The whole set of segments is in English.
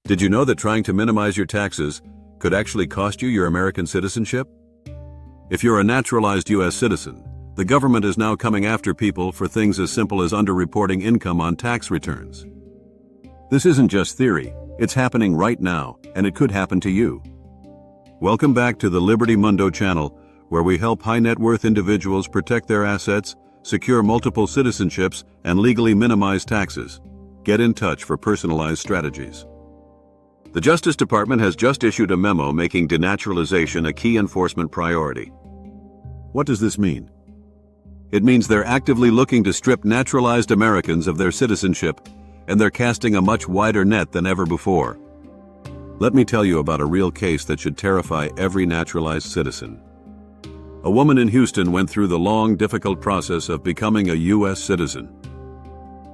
Did you know that trying to minimize your taxes could actually cost you your American citizenship? If you're a naturalized US citizen, the government is now coming after people for things as simple as underreporting income on tax returns. This isn't just theory, it's happening right now, and it could happen to you. Welcome back to the Liberty Mundo channel, where we help high-net-worth individuals protect their assets, secure multiple citizenships, and legally minimize taxes. Get in touch for personalized strategies. The Justice Department has just issued a memo making denaturalization a key enforcement priority. What does this mean? It means they're actively looking to strip naturalized Americans of their citizenship, and they're casting a much wider net than ever before. Let me tell you about a real case that should terrify every naturalized citizen. A woman in Houston went through the long, difficult process of becoming a U.S. citizen.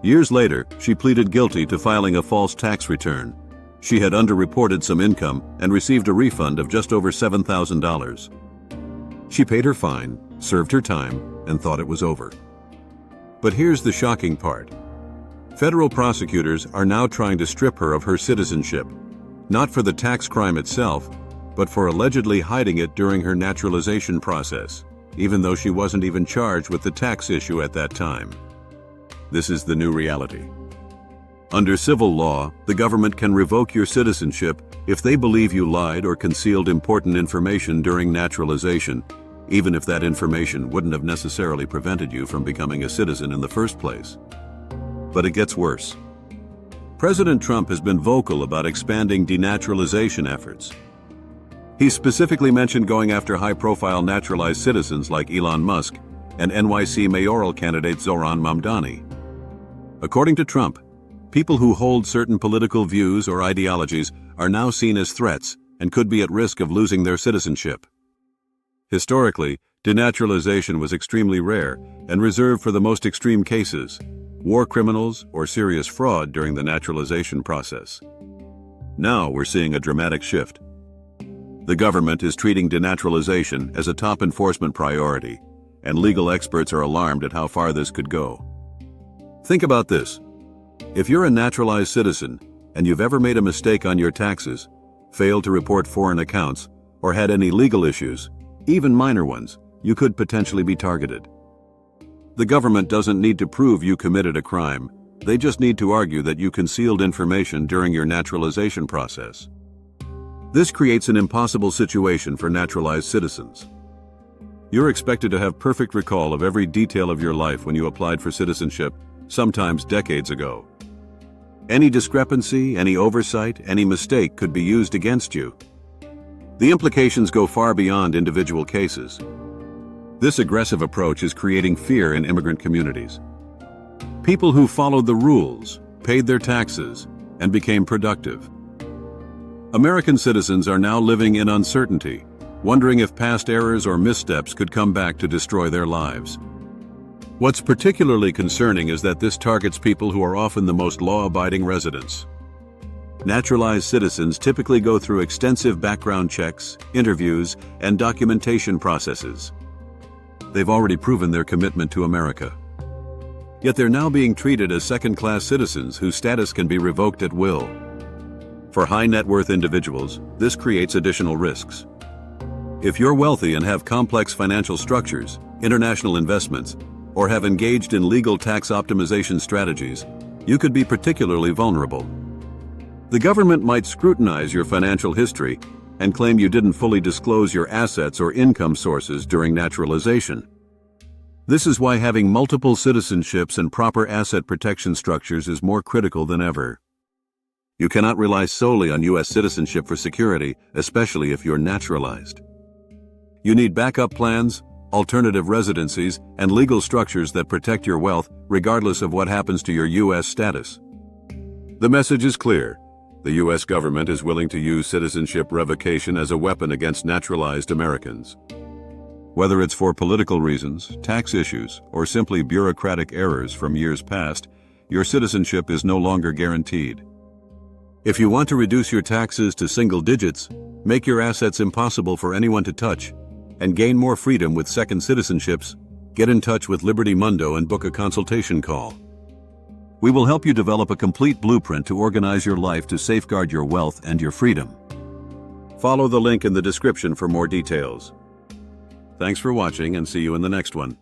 Years later, she pleaded guilty to filing a false tax return. She had underreported some income and received a refund of just over $7,000. She paid her fine, served her time, and thought it was over. But here's the shocking part. Federal prosecutors are now trying to strip her of her citizenship, not for the tax crime itself, but for allegedly hiding it during her naturalization process, even though she wasn't even charged with the tax issue at that time. This is the new reality. Under civil law, the government can revoke your citizenship if they believe you lied or concealed important information during naturalization, even if that information wouldn't have necessarily prevented you from becoming a citizen in the first place. But it gets worse. President Trump has been vocal about expanding denaturalization efforts. He specifically mentioned going after high-profile naturalized citizens like Elon Musk and NYC mayoral candidate Zohran Mamdani. According to Trump, people who hold certain political views or ideologies are now seen as threats and could be at risk of losing their citizenship. Historically, denaturalization was extremely rare and reserved for the most extreme cases, war criminals or serious fraud during the naturalization process. Now we're seeing a dramatic shift. The government is treating denaturalization as a top enforcement priority, and legal experts are alarmed at how far this could go. Think about this. If you're a naturalized citizen and you've ever made a mistake on your taxes, failed to report foreign accounts, or had any legal issues, even minor ones, you could potentially be targeted. The government doesn't need to prove you committed a crime. They just need to argue that you concealed information during your naturalization process. This creates an impossible situation for naturalized citizens. You're expected to have perfect recall of every detail of your life when you applied for citizenship, sometimes decades ago. Any discrepancy, any oversight, any mistake could be used against you. The implications go far beyond individual cases. This aggressive approach is creating fear in immigrant communities. People who followed the rules, paid their taxes, and became productive. American citizens are now living in uncertainty, wondering if past errors or missteps could come back to destroy their lives. What's particularly concerning is that this targets people who are often the most law-abiding residents. Naturalized citizens typically go through extensive background checks, interviews, and documentation processes. They've already proven their commitment to America. Yet they're now being treated as second-class citizens whose status can be revoked at will. For high-net-worth individuals, this creates additional risks. If you're wealthy and have complex financial structures, international investments, or have engaged in legal tax optimization strategies, you could be particularly vulnerable. The government might scrutinize your financial history and claim you didn't fully disclose your assets or income sources during naturalization. This is why having multiple citizenships and proper asset protection structures is more critical than ever. You cannot rely solely on U.S. citizenship for security, especially if you're naturalized. You need backup plans, alternative residencies, and legal structures that protect your wealth regardless of what happens to your U.S. status. The message is clear. The U.S. government is willing to use citizenship revocation as a weapon against naturalized Americans. Whether it's for political reasons, tax issues, or simply bureaucratic errors from years past, your citizenship is no longer guaranteed. If you want to reduce your taxes to single digits, make your assets impossible for anyone to touch, and gain more freedom with second citizenships, get in touch with Liberty Mundo and book a consultation call. We will help you develop a complete blueprint to organize your life to safeguard your wealth and your freedom. Follow the link in the description for more details. Thanks for watching and see you in the next one.